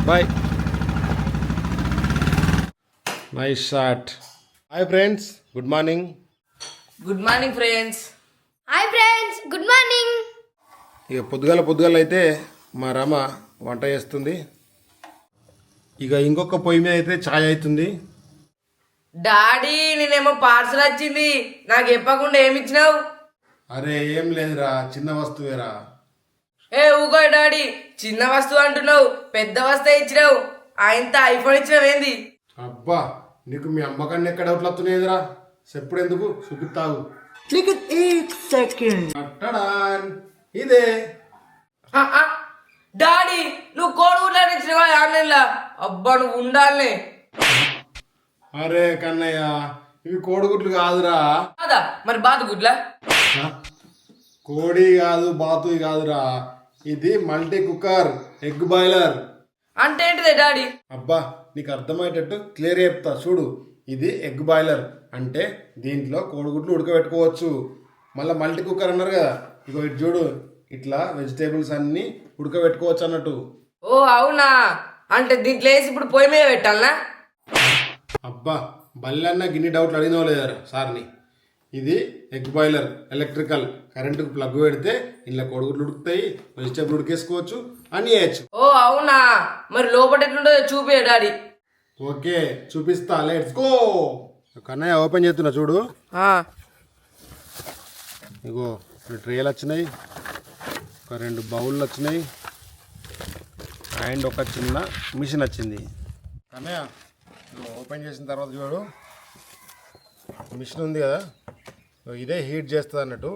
Bye. Nice shot. Hi friends, good morning. Good morning friends. Hi friends, good morning. ఇక పొద్దుగాల అయితే మా రమ వంట చేస్తుంది. ఇక ఇంకొక పొయ్యి మీద అయితే ఛాయ్ అవుతుంది. డాడీ నేనేమో పార్సల్ వచ్చింది, నాకు చెప్పకుండా ఏమి ఇచ్చినావు? అరే ఏం లేదురా, చిన్న వస్తువేరా. ఊగో డాడీ, చిన్న వస్తువు అంటున్నావు, పెద్ద వస్తువు ఇచ్చినావు. ఆయనతో ఐఫోన్ ఇచ్చినావు ఏంది? అబ్బా, నీకు మీ అమ్మకాన్ని ఎక్కడ డౌట్లు వస్తున్నాయిరా? చెప్పుడు ఎందుకు, చూపిస్తావు. ఇదే డాడీ నువ్వు కోడిగుడ్లు ఇచ్చినావా ఆన్లైన్లో? అబ్బా నువ్వు ఉండాలనే. అరే కన్నయ్య, ఇవి కోడిగుడ్లు కాదురా. కాదా మరి బాతుగుడ్లా? కోడి కాదు, బాతు కాదురా, ఇది మల్టీ కుక్కర్ ఎగ్ బాయిలర్. అంటే ఏంటిదే డాడీ? అబ్బా నీకు అర్థమయ్యేటట్టు క్లియర్ చెప్తా చూడు. ఇది ఎగ్ బాయిలర్ అంటే దీంట్లో కోడిగుడ్లు ఉడకబెట్టుకోవచ్చు. మళ్ళీ మల్టీ కుక్కర్ అన్నారు కదా, ఇగో ఇటు చూడు, ఇట్లా వెజిటేబుల్స్ అన్ని ఉడకబెట్టుకోవచ్చు అన్నట్టు. ఓ అవునా, అంటే దీంట్లో వేసి ఇప్పుడు పొయ్యి మీద పెట్టాలనా? అబ్బా బల్లన్న గిన్ని డౌట్లు అడిగినో లేదారా సార్ని. ఇది ఎగ్ బాయిలర్, ఎలక్ట్రికల్, కరెంటుకు ప్లగ్ పెడితే ఇలా కోడిగుడ్లు ఉడుకుతాయి, వెజిటేబుల్ ఉడికేసుకోవచ్చు, అని చేయొచ్చు. ఓ అవునా, మరి లోపల ఎట్లుంటుందో చూపే డాడీ. ఓకే చూపిస్తా, లెట్స్ గో. కన్నయ్య ఓపెన్ చేస్తున్నా చూడు. ఇగో ట్రేలు వచ్చినాయి, ఒక 2 బౌళ్ళు వచ్చినాయి, అండ్ ఒక చిన్న మిషన్ వచ్చింది. కన్నయ్య ఓపెన్ చేసిన తర్వాత చూడు, మిషన్ ఉంది కదా, ఇదే హీట్ చేస్తుంది అన్నట్టు.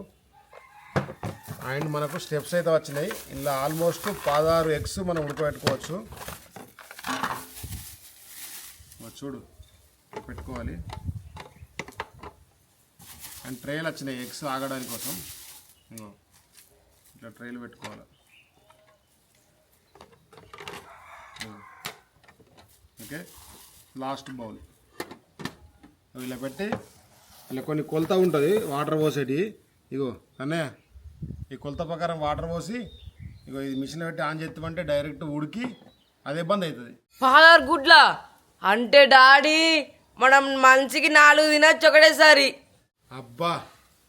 అండ్ మనకు స్టెప్స్ అయితే వచ్చినాయి. ఇలా ఆల్మోస్ట్ 16 ఎగ్స్ మనం ఉడకబెట్టుకోవచ్చు. చూడు పెట్టుకోవాలి. అండ్ ట్రేలు వచ్చినాయి ఎగ్స్ ఆగడానికి కోసం. ఇట్లా ట్రేలు పెట్టుకోవాలి. ఓకే, లాస్ట్ బౌల్ ఇలా పెట్టి ఇలా కొన్ని కొలత ఉంటుంది వాటర్ పోసేటి. ఇగో అన్నయ్య, ఈ కొలత ప్రకారం వాటర్ పోసి ఇగో ఇది మిషన్ పెట్టి ఆన్ చేస్తామంటే డైరెక్ట్ ఉడికి అదే బంద్ అవుతుంది. 16 గుడ్ల అంటే డాడీ మనం మంచికి 4 తినచ్చు ఒకటేసారి. అబ్బా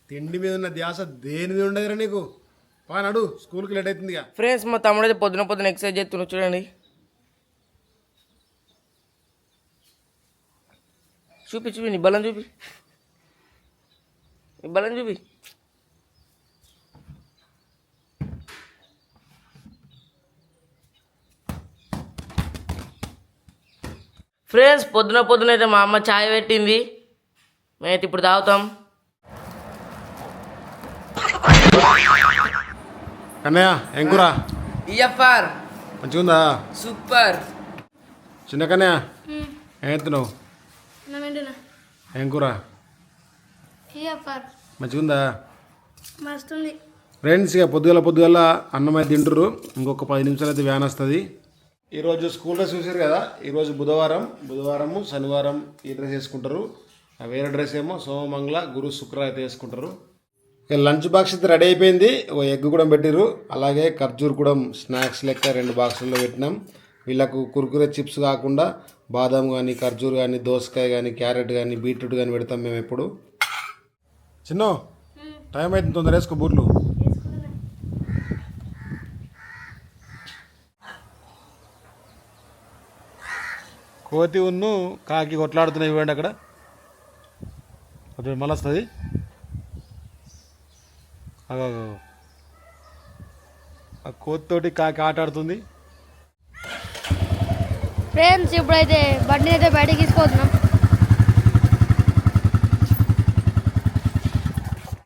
తిండి మీద ఉన్న ధ్యాస దేని మీద ఉండదురా నీకు. నడు, స్కూల్కి లేట్ అవుతుంది. ఫ్రెండ్స్ మా తమ్ముడు అయితే పొద్దున ఎక్సర్సైజ్ చేస్తున్నాడు చూడండి. చూపి నీ బలం చూపి, నీ బలం చూపి. ఫ్రెండ్స్ పొద్దున అయితే మా అమ్మ ఛాయ్ పెట్టింది, మేమైతే ఇప్పుడు తాగుతాం. కన్నయ్య ఏం కూర? ఈఎఫ్ఆర్ మంచిగుందా? సూపర్. చిన్న కన్నయ్య ఏం ఎత్తున్నావు? ఏం కూర? మంచిగుందా? మస్తుంది. ఫ్రెండ్స్ ఇక పొద్దుగల అన్నం అయితే తింటుర్రు. ఇంకొక 10 నిమిషాలు అయితే వ్యాన్ వస్తుంది. ఈరోజు స్కూల్లో చూసారు కదా, ఈరోజు బుధవారము శనివారం ఈ డ్రెస్ వేసుకుంటారు. వేరే డ్రెస్ ఏమో సోమమంగళ గురు శుక్ర అయితే వేసుకుంటారు. ఇక లంచ్ బాక్స్ అయితే రెడీ అయిపోయింది. ఓ ఎగ్ కూడా పెట్టిర్రు, అలాగే ఖర్జూర్ కూడా స్నాక్స్ లెక్క 2 బాక్సుల్లో పెట్టినాం. వీళ్ళకు కుర్కురే చిప్స్ కాకుండా బాదం కానీ, ఖర్జూర్ కానీ, దోసకాయ కానీ, క్యారెట్ కానీ, బీట్రూట్ కానీ పెడతాం మేము ఎప్పుడు. చిన్న టైం అవుతుంది, తొందర వేసుకో బూట్లు. కోతి ఉన్ను కాకి కొట్లాడుతున్నాయి ఇవ్వండి అక్కడ. మళ్ళీ వస్తుంది. ఆ కోతితోటి కాకి ఆట ఆడుతుంది. ఫ్రెండ్స్ ఇప్పుడైతే బండిని అయితే బయటకి తీసుకొస్తున్నాం.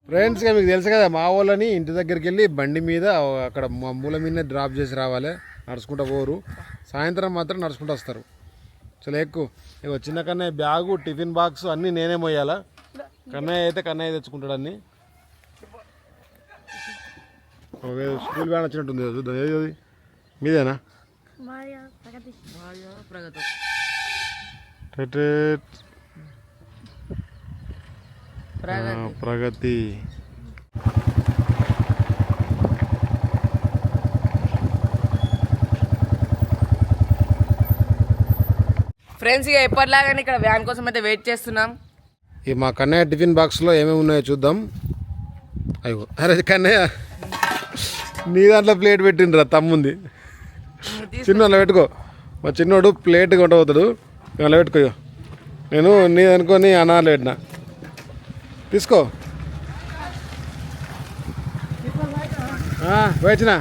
ఫ్రెండ్స్ మీకు తెలుసు కదా, మా వాళ్ళని ఇంటి దగ్గరికి వెళ్ళి బండి మీద అక్కడ మూల మీద డ్రాప్ చేసి రావాలి. నడుచుకుంటూ పోరు, సాయంత్రం మాత్రం నడుచుకుంటూ వస్తారు. చాలా ఎక్కువ. ఇక చిన్న కన్నయ్య బ్యాగు, టిఫిన్ బాక్స్ అన్నీ నేనే మోయాలా. కన్నయ్య తెచ్చుకుంటాడు అన్నీ. స్కూల్ వ్యాన్ వచ్చినట్టుంది చూద్దాం. ఏది అది మీదేనా? ప్రగతి. ఫ్రెండ్స్ ఇక ఎప్పటిలాగానే ఇక్కడ వ్యాన్ కోసం అయితే వెయిట్ చేస్తున్నాం. ఈ మా కన్నయ్య టిఫిన్ బాక్స్లో ఏమేమి ఉన్నాయో చూద్దాం. అయ్యో అరే కన్నయ్య, నీ దాంట్లో ప్లేట్ పెట్టిండ్రా తమ్ముంది. చిన్న అలా పెట్టుకో, మా చిన్నోడు ప్లేట్ కొంటపోతాడు, అలా పెట్టుకో. నేను నీ అనుకొని అనాలు పెట్టినా, తీసుకో. వచ్చిన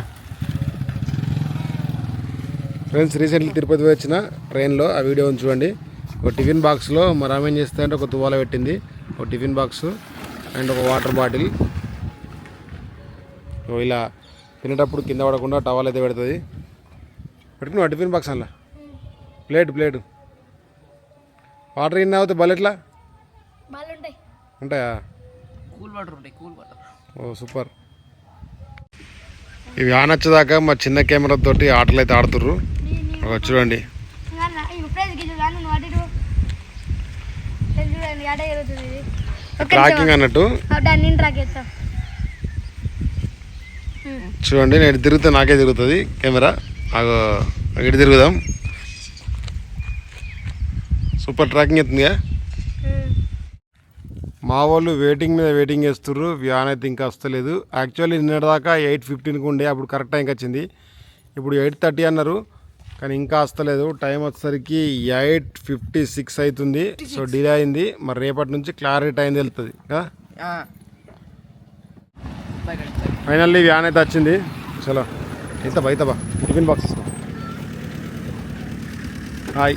ఫ్రెండ్స్, రీసెంట్లీ తిరుపతి వచ్చిన ట్రైన్లో, ఆ వీడియో చూడండి. ఒక టిఫిన్ బాక్స్లో మా రామేం చేస్తే అంటే ఒక తువాల పెట్టింది, ఒక టిఫిన్ బాక్స్ అండ్ ఒక వాటర్ బాటిల్. ఇలా తినేటప్పుడు కింద పడకుండా టవల్ అయితే పెడుతుంది. పెట్టుకున్నావు టిఫిన్ బాక్స్ అలా ప్లేట్ వాటర్ ఇన్ అవుతాయి బల్లెట్లా ఉంటాయా? కూల్ వాటర్ ఉంటాయి, కూల్ వాటర్. ఓ సూపర్. ఇవి ఆనొచ్చేదాకా మా చిన్న కెమెరా తోటి ఆటలు అయితే ఆడుతుర్రు. చూడండి ట్రాకింగ్ అన్నట్టు. చూడండి నేను తిరిగితే నాకే తిరుగుతుంది కెమెరా. ఇటు తిరుగుదాం. Super tracking అవుతుందిగా. మా వాళ్ళు వెయిటింగ్ మీద వెయిటింగ్ చేస్తుర్రు. వ్యాన్ అయితే ఇంకా వస్తలేదు. యాక్చువల్లీ నిన్నటిదాకా 8:15కి ఉండే, అప్పుడు కరెక్ట్ టైంకి వచ్చింది. ఇప్పుడు 8:30 అన్నారు, కానీ ఇంకా వస్తలేదు. టైం వచ్చేసరికి 8:56 అవుతుంది. సో డిలే అయింది. మరి రేపటి నుంచి క్లారిటీ టైం తెలుస్తుంది కదా. ఫైనల్లీ వ్యాన్ అయితే వచ్చింది. చలో బా టిఫిన్ బాక్స్ ఇస్తాం. హాయ్.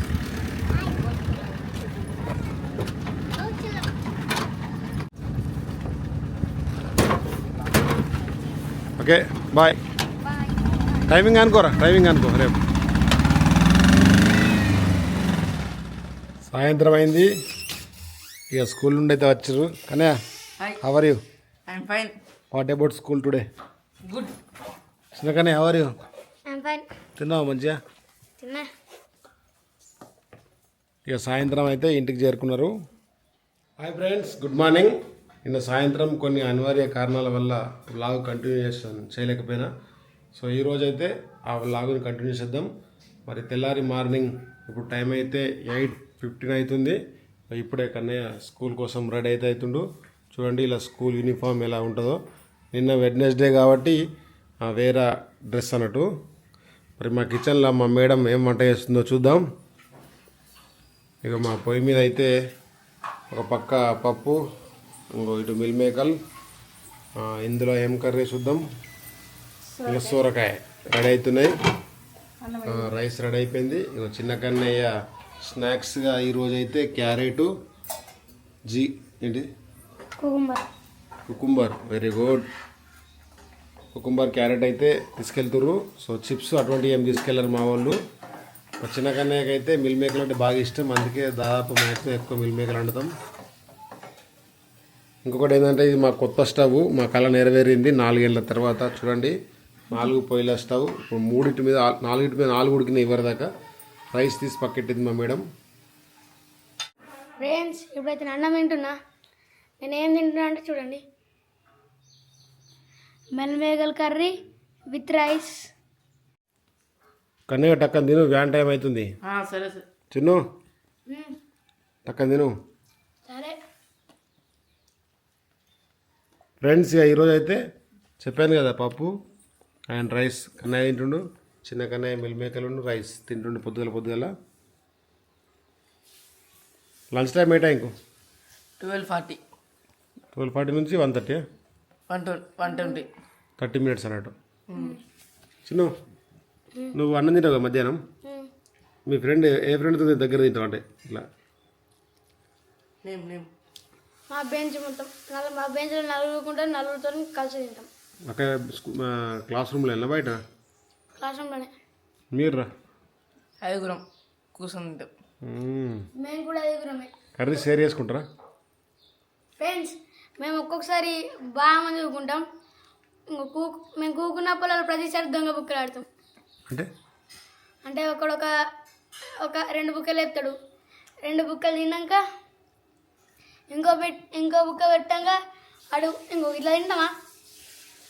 Okay bye. టైమింగ్ అనుకో రేపు. సాయంత్రం అయింది, ఇక స్కూల్ నుండి అయితే వచ్చారు. కానీ how are you? I'm fine. What about school today? Good. చిన్నకనే హౌ ఆర్ యూ? తిన్నావు మంచిగా? ఇక సాయంత్రం అయితే ఇంటికి చేరుకున్నారు. Hi friends, good morning. నిన్న సాయంత్రం కొన్ని అనివార్య కారణాల వల్ల వ్లాగ్ కంటిన్యూషన్ చేయలేకపోయినా. సో ఈరోజు అయితే ఆ వ్లాగ్ని కంటిన్యూ చేద్దాం. మరి తెల్లారి మార్నింగ్ ఇప్పుడు టైం అయితే 8:15 అవుతుంది. ఇప్పుడే కన్నయ్య స్కూల్ కోసం రెడీ అయితే అవుతుండు. చూడండి ఇలా స్కూల్ యూనిఫామ్ ఎలా ఉంటుందో. నిన్న వెడ్నెస్డే కాబట్టి వేరే డ్రెస్ అన్నట్టు. మరి మా కిచెన్లో మా మేడం ఏం వంట చేస్తుందో చూద్దాం. ఇక మా పొయ్యి మీద అయితే ఒక పక్క పప్పు, ఇంకో ఇటు మిల్ మేకల్, ఇందులో ఏం కర్రీ చూద్దాం. ఇంకా సోరకాయ రెడీ అవుతున్నాయి. రైస్ రెడీ అయిపోయింది. ఇక చిన్న కన్నయ్య స్నాక్స్గా ఈరోజు అయితే క్యారెట్ ఏంటి cucumber, very good. Cucumber carrot అయితే తీసుకెళ్తుర్రు. సో చిప్స్ అటువంటివి ఏం తీసుకెళ్లరు మా వాళ్ళు. మా చిన్న కన్నయ్యకి అయితే మిల్ మేకలు అంటే బాగా ఇష్టం, అందుకే దాదాపు మ్యాక్సిమం ఎక్కువ మిల్ మేకలు వండుతాం. ఇంకొకటి ఏంటంటే ఇది మా కొత్త స్టవ్, మా కళ నెరవేరింది 4 ఏళ్ళ తర్వాత. చూడండి 4 పొయ్యిల స్టవ్. ఇప్పుడు 3 మీద 4 ఉడికినాయి ఇవ్వరదాకా. రైస్ తీసి పక్కెట్టింది మా మేడం. ఫ్రెండ్స్, ఇప్పుడైతే నేను అన్నం తింటున్నా. నేను ఏం తింటున్నా అంటే చూడండి, మెల్మేగల్ కర్రీ విత్ రైస్. కన్నయ్య టక్కన తిను, వ్యాన్ టైం అవుతుంది. సరే సరే చిన్ను టక్కన తిను. సరే ఫ్రెండ్స్, ఇక ఈరోజు అయితే చెప్పాను కదా పప్పు అండ్ రైస్ కన్నయ్య తింటుండు. చిన్న కన్నయ్య మిల్ మేకలు రైస్ తింటుండు పొద్దుగల. లంచ్ టైం ఏ టైంకు? 12:40 నుంచి 1:30. 1:20. 30 minutes అన్నట్టు. చిన్ను నువ్వు అన్నం తింటావు కదా మధ్యాహ్నం? మీ ఫ్రెండ్ ఏ ఫ్రెండ్తో దగ్గర తింటావు అంటే ఇట్లా? మా బెంచ్ మొత్తం మా బెంచ్లో నలుగురితో కలిసి తింటాం. అక్కడ క్లాస్ రూమ్లో వెళ్ళా బయట? క్లాస్ రూమ్లోనే. మీరు రా 5 కూర్చొని తింటాం. మేము కూడా 5 కర్రీ షేర్ చేసుకుంటారా? ఫ్రెండ్స్, మేము ఒక్కొక్కసారి బాగా మంది కూకుంటాం. మేము కూకున్న పొలాలు ప్రతిసారి దొంగ బుక్కలు ఆడతాం. అంటే ఒక 2 బుక్కలు వేస్తాడు. 2 బుక్కలు తిన్నాక ఇంకో బుక్క పెట్టాక ఇంకో ఇట్లా తింటామా,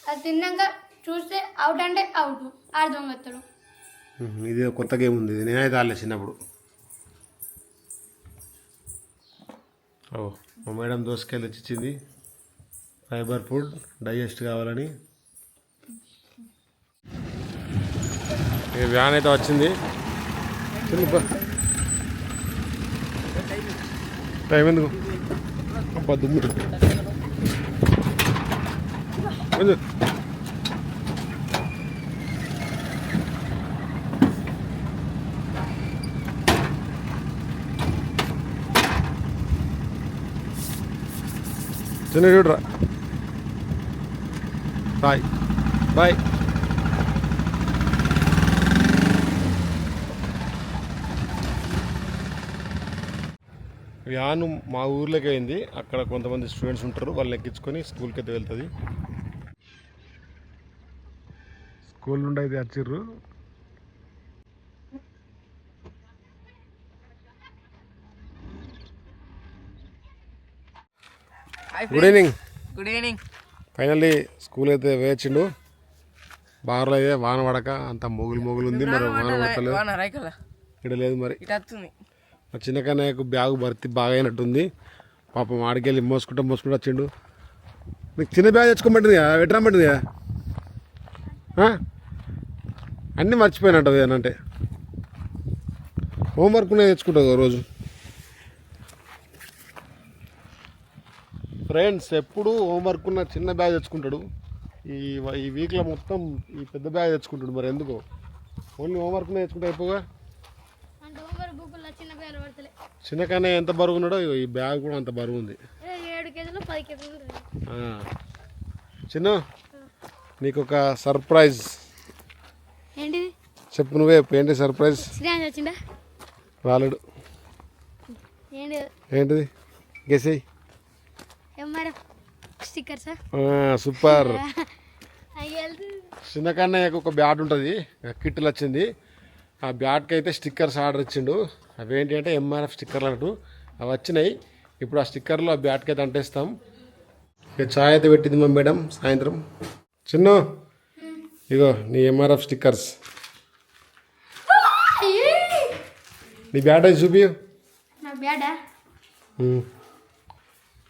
అది తిన్నాక చూస్తే అవుట్ అంటే అవుట్, ఆడు దొంగ ఎత్తాడు. ఇది కొత్త గేమ్ ఉంది, నేనైతే ఆడలే చిన్నప్పుడు. ఓ మా మేడం దోసకాయలు తెచ్చి ఇచ్చింది, ఫైబర్ ఫుడ్ డైజెస్ట్ కావాలని. ఈ వ్యాన్ అయితే వచ్చింది. టైం ఎందుకు అబ్బా దుమ్ము కొంచెం చిన్న చూడరా. Bye bye. వ్యాన్ మా ఊర్లోకి అయింది. అక్కడ కొంతమంది స్టూడెంట్స్ ఉంటారు, వాళ్ళు ఎక్కించుకొని స్కూల్కి అయితే వెళ్తుంది. స్కూల్ నుండి అయితే వచ్చిర్రు. Good evening. Good evening. Finally school అయితే వేచిండు. బార్లో అయితే వాన పడక అంత మొగులు ఉంది. మరి వాన పడతలేదు, ఇక్కడ లేదు. మరి మా చిన్న కన్నయ్యకు బ్యాగ్ భర్తీ బాగా అయినట్టుంది. పాపం ఆడికెళ్ళి మోసుకుంటా వచ్చిండు. నీకు చిన్న బ్యాగ్ తెచ్చుకోమంటుంది కదా, పెట్టరమ్మంటుంది కదా. అన్నీ మర్చిపోయినట్టు అంటే హోంవర్క్ తెచ్చుకుంటుంది రోజు. ఫ్రెండ్స్ ఎప్పుడు హోంవర్క్ ఉన్న చిన్న బ్యాగ్ తెచ్చుకుంటాడు. ఈ వీక్లో మొత్తం ఈ పెద్ద బ్యాగ్ తెచ్చుకుంటాడు. మరి ఎందుకో ఓన్లీ హోంవర్క్ తెచ్చుకుంటే అయిపోగా. చిన్న కన్నా ఎంత బరువు ఉన్నాడో ఈ బ్యాగ్ కూడా అంత బరువు ఉంది. 7 కేజీలు 10 కేజీలు. చిన్న నీకు ఒక సర్ప్రైజ్. ఏంటిది చెప్పు, నువ్వే ఏంటి సర్ప్రైజ్? శ్రీరామ్ వచ్చిందా? రాలేడు. ఏంటిది గెసేయ్. Sticker sir. సూపర్. చిన్న కన్నయ్యకు ఒక బ్యాట్ ఉంటుంది, కిట్లు వచ్చింది. ఆ బ్యాట్కి అయితే స్టిక్కర్స్ ఆర్డర్ ఇచ్చిండు. అవి ఏంటి అంటే ఎంఆర్ఎఫ్ స్టిక్కర్లు అన్నట్టు అవి వచ్చినాయి. ఇప్పుడు ఆ స్టిక్కర్లు ఆ బ్యాట్కి అయితే అంటేస్తాం. ఇక ఛాయ్ అయితే పెట్టింది మా మేడం సాయంత్రం. చిన్న ఇగో నీ ఎంఆర్ఎఫ్ స్టిక్కర్స్. నీ బ్యాట్ అయితే చూపి.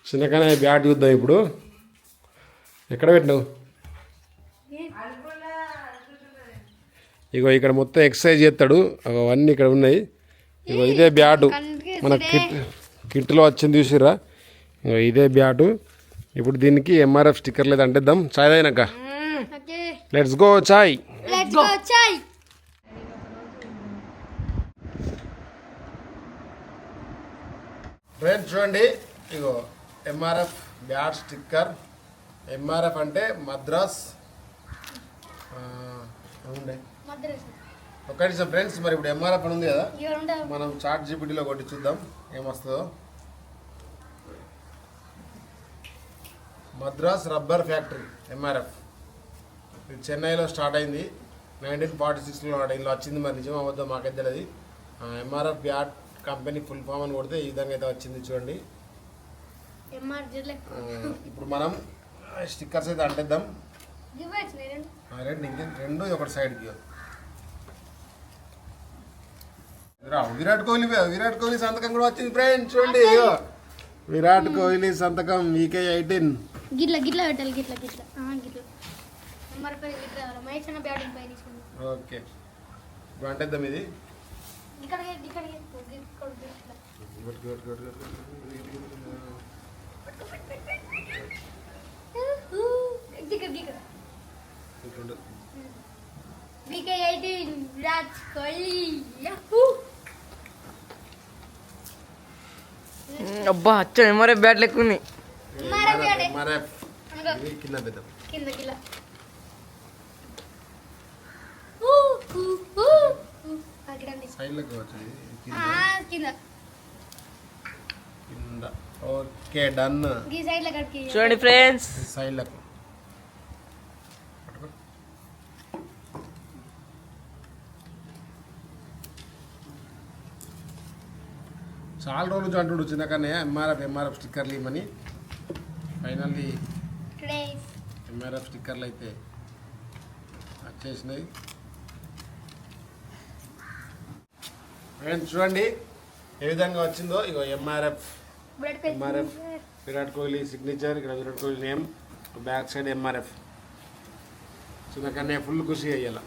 చిన్నకనే బ్యాట్ చూద్దాం ఇప్పుడు. ఎక్కడ పెట్టినావు? ఇగో ఇక్కడ మొత్తం ఎక్సర్సైజ్ చేస్తాడు. అవన్నీ ఇక్కడ ఉన్నాయి. ఇగో ఇదే బ్యాటు మన కిట్లో వచ్చింది, చూసిరా. ఇగో ఇదే బ్యాటు. ఇప్పుడు దీనికి ఎంఆర్ఎఫ్ స్టిక్కర్లు అయితే అంటేద్దాం. చాయ్ తాగినాక లెట్స్ గో చాయ్. ఫ్రెండ్స్ చూడండి, ఇగో ఎంఆర్ఎఫ్ బ్యాట్ స్టిక్కర్. ఎంఆర్ఎఫ్ అంటే మద్రాస్ ఉండే ఒక్క నిమిషం ఫ్రెండ్స్. మరి ఇప్పుడు ఎంఆర్ఎఫ్ అని ఉంది కదా, మనం చాట్ జీపీటీలో కొట్టి చూద్దాం ఏమొస్తుందో. Madras rubber factory MRF. ఇది చెన్నైలో స్టార్ట్ అయింది, 1946లో ఇందులో వచ్చింది. మరి నిజం అవ్వద్దో మాకైతే తెలియదు. MRF bat company full form అని కొడితే ఈ విధంగా అయితే వచ్చింది చూడండి. ఇప్పుడు మనం స్టిక్కర్స్ అయితే అంటేద్దాం. రెండు ఒకటి సైడ్కి. విరాట్ కోహ్లీ సంతకం కూడా వచ్చింది ఫ్రెండ్స్. చూడండి విరాట్ కోహ్లీ సంతకం వీకే 18. గిట్ల పెట్టాలి, గిట్ల ఓకే ఇప్పుడు అంటేద్దాం ఇది. విరాట్ కోహ్లీ. అబ్బా అచ్చ ఎంఆర్ఏ బ్యాట్ లెక్క ఉంది. కింద ఓకే డన్. చూడండి ఫ్రెండ్స్, సైడ్లకు చాలా రోజుల నుంచి అంటుడు చిన్నకనే ఎంఆర్ఎఫ్ స్టిక్కర్లు ఇవ్వమని. ఫైనల్లీ ఎంఆర్ఎఫ్ స్టిక్కర్లు అయితే వచ్చేసినాయి. ఫ్రెండ్స్ చూడండి ఏ విధంగా వచ్చిందో. ఇగో ఎంఆర్ఎఫ్ బ్లడ్ పేజ్ ఎంఆర్ఎఫ్ విరాట్ కోహ్లీ సిగ్నేచర్, ఇక్కడ Virat Kohli name, back side MRF. చిన్న కన్నయ్య ఫుల్ ఖుషి అయ్యాల.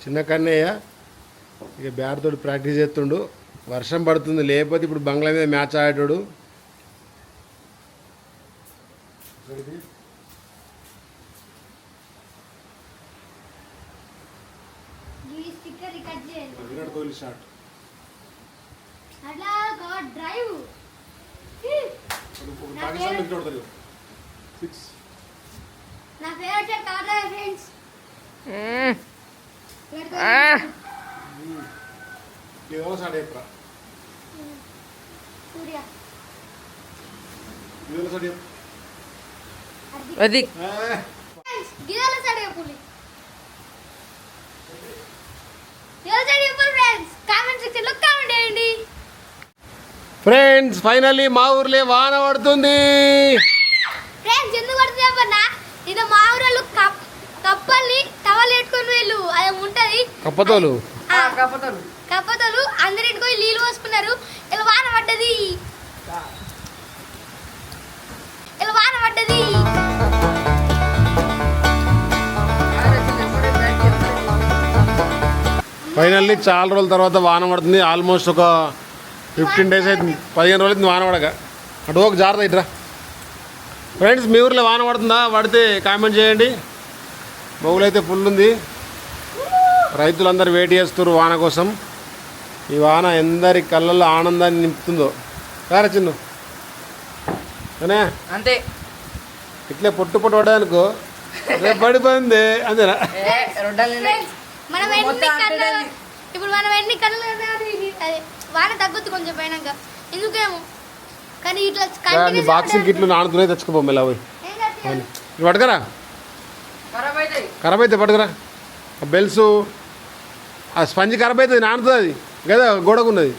చిన్న కన్నయ్య ఇక బ్యాట్ తోటి ప్రాక్టీస్ చేస్తుండు. వర్షం పడుతుంది, లేకపోతే ఇప్పుడు బంగ్లా మీద మ్యాచ్ ఆడేటోడు. ఈ స్టిక్కర్ కట్ చేయండి. విరాట్ కోహ్లీ షాట్. అట్లా గాడ్ డ్రైవ్. పాకిస్తాన్ వికెట్ కొడతారు. 6. నా ఫేవరెట్ షాట్ కాదా ఫ్రెండ్స్? ఏదో షాట్ చెప్పరా. సూర్య ఏదో షాట్ చెప్పు. అది గిరాల సైడ్ చెప్పండి. గిరాల సైడ్ చెప్పండి ఫ్రెండ్స్. కామెంట్ సెక్షన్ లో కామెంట్ చేయండి. ఫ్రెండ్స్ ఫైనల్లీ మా ఊర్లే వాన పడుతుంది. ఫ్రెండ్స్ ఎందుకు పడుతుంది చెప్పన్నా? ఇది మా ఊరిలో కప్పల్ని టవల్ పెట్టుకొని వెళ్ళు, అది ఉంటది కప్పతోలు. కప్పతోలు అందరింటికి పోయి నీళ్ళు పోసుకున్నారు. ఇలా వాన పడ్డది, ఇలా వాన పడ్డది. ఫైనల్లీ చాలా రోజుల తర్వాత వాన పడుతుంది. ఆల్మోస్ట్ ఒక 15 days అవుతుంది, 15 రోజులు అవుతుంది వాన పడక. అటు ఒక జాగ్రత్త ఇట్రా. ఫ్రెండ్స్ మీ ఊర్లో వాన పడుతుందా? పడితే కామెంట్ చేయండి. బొగులు అయితే ఫుల్ ఉంది. రైతులందరూ వెయిట్ చేస్తారు వాన కోసం. ఈ వాన ఎందరి కళ్ళల్లో ఆనందాన్ని నింపుతుందో. కారా చిన్ను అనే అంతే. ఇట్లే పొట్టు పొట్టు పడ్డానుకో రేపు పడిపోయింది అంతేనా? మనం ఎన్ని కళ్ళు ఇప్పుడు మనం ఎన్ని కళ్ళు అదే వాన తగ్గుద్ది కొంచెం పోయినాక, ఎందుకేమో కానీ ఇట్లా బాక్సింగ్ కిట్లు నానుతున్నాయి, తెచ్చుకోపో మెల్ల పోయి. ఇవి పట్టుకరా, ఖరాబ్ అయితే పట్టుకురా. ఆ బెల్స్ ఆ స్పంజ్ ఖరాబ్ అవుతుంది, నానుతుంది అది కదా గోడకున్నది.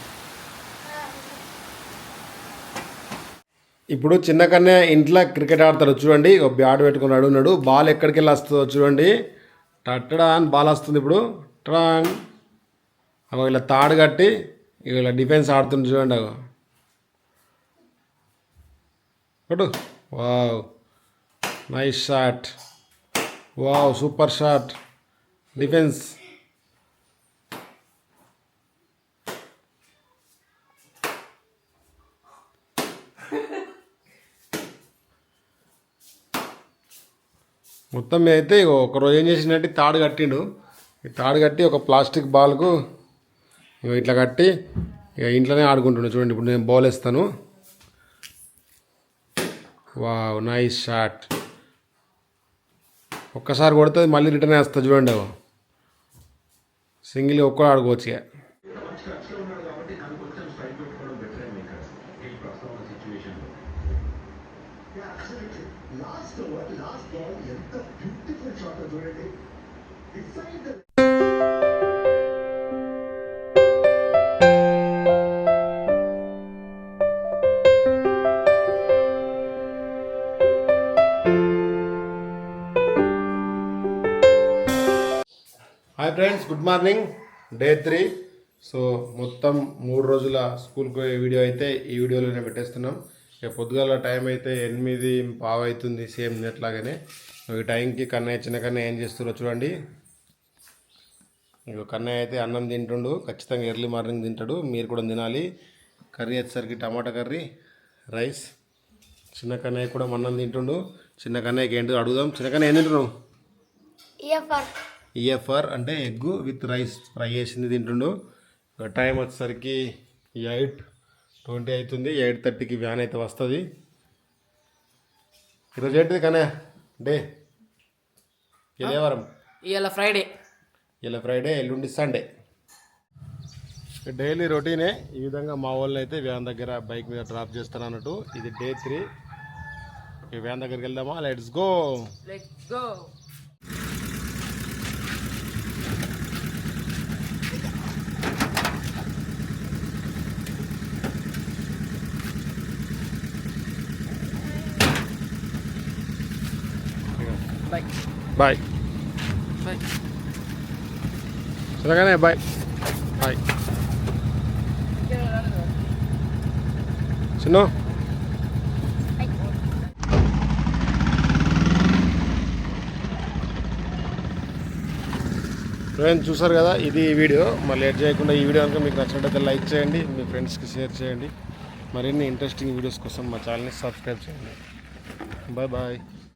ఇప్పుడు చిన్న కన్నే ఇంట్లో క్రికెట్ ఆడతాడు చూడండి. ఒక బ్యాట్ పెట్టుకుని అడుగున్నాడు. బాల్ ఎక్కడికి వెళ్ళి వస్తుందో చూడండి. టట్టడా అని బాల్ వస్తుంది. ఇప్పుడు ట్రాంగ్ అగో ఇలా తాడు కట్టి ఇలా డిఫెన్స్ ఆడుతుంది చూడండి. అగో కొట్టు. Wow nice shot. Wow super shot. Defence. మొత్తం మీద అయితే ఒకరోజు ఏం చేసిందంటే తాడు కట్టిండు. ఈ తాడు కట్టి ఒక ప్లాస్టిక్ బాల్కు ఇట్లా కట్టి ఇక ఇంట్లోనే ఆడుకుంటుండే చూడండి. ఇప్పుడు నేను బాల్ వేస్తాను. Wow nice shot. ఒక్కసారి కొడితే మళ్ళీ రిటర్న్ వేస్తా చూడండి. అవ సింగిల్ ఒక్కడు ఆడుకోవచ్చు. ఇక hi friends, good morning. Day 3. So మొత్తం 3 రోజుల స్కూల్కి పోయే వీడియో అయితే ఈ వీడియోలోనే పెట్టేస్తున్నాం. ఇక పొద్దుగాల టైం అయితే 8:15 అవుతుంది, సేమ్ నెట్లాగానే. ఈ టైంకి కన్నయ్య చిన్న కన్నయ్య ఏం చేస్తారో చూడండి. ఇక కన్నయ్య అయితే అన్నం తింటుండు. ఖచ్చితంగా ఎర్లీ మార్నింగ్ తింటాడు, మీరు కూడా తినాలి. కర్రీ వచ్చేసరికి టమాటా కర్రీ, రైస్. చిన్న కన్నయ్య కూడా అన్నం తింటుండు. చిన్న కన్నయ్యకి ఏంటో అడుగుదాం. చిన్న కన్నయ్య ఏం తింటున్నావు? ఈఎఫ్ఆర్ అంటే ఎగ్ విత్ రైస్ ఫ్రై చేసింది తింటుండు. టైం వచ్చేసరికి 8:20 అవుతుంది. 8:30కి వ్యాన్ అయితే వస్తుంది. ఈరోజు ఏంటిది కనే డే? ఇలా వారం, ఇవాళ ఫ్రైడే. ఇలా ఫ్రైడే, ఎల్లుండి సండే. డైలీ రొటీనే ఈ విధంగా మా వాళ్ళని అయితే వ్యాన్ దగ్గర బైక్ మీద డ్రాప్ చేస్తాను అన్నట్టు. ఇది డే 3. ఈ వ్యాన్ దగ్గరికి వెళ్దామా? Let's go. Bye bye bye సరేగానే బాయ్ బాయ్ చిన్న ఫ్రెండ్స్ చూసారు కదా ఇది ఈ వీడియో. మళ్ళీ లేట్ చేయకుండా ఈ వీడియో కనుక మీకు నచ్చినట్లయితే లైక్ చేయండి, మీ ఫ్రెండ్స్కి షేర్ చేయండి. మరిన్ని ఇంట్రెస్టింగ్ వీడియోస్ కోసం మా ఛానల్ని సబ్స్క్రైబ్ చేయండి. Bye bye.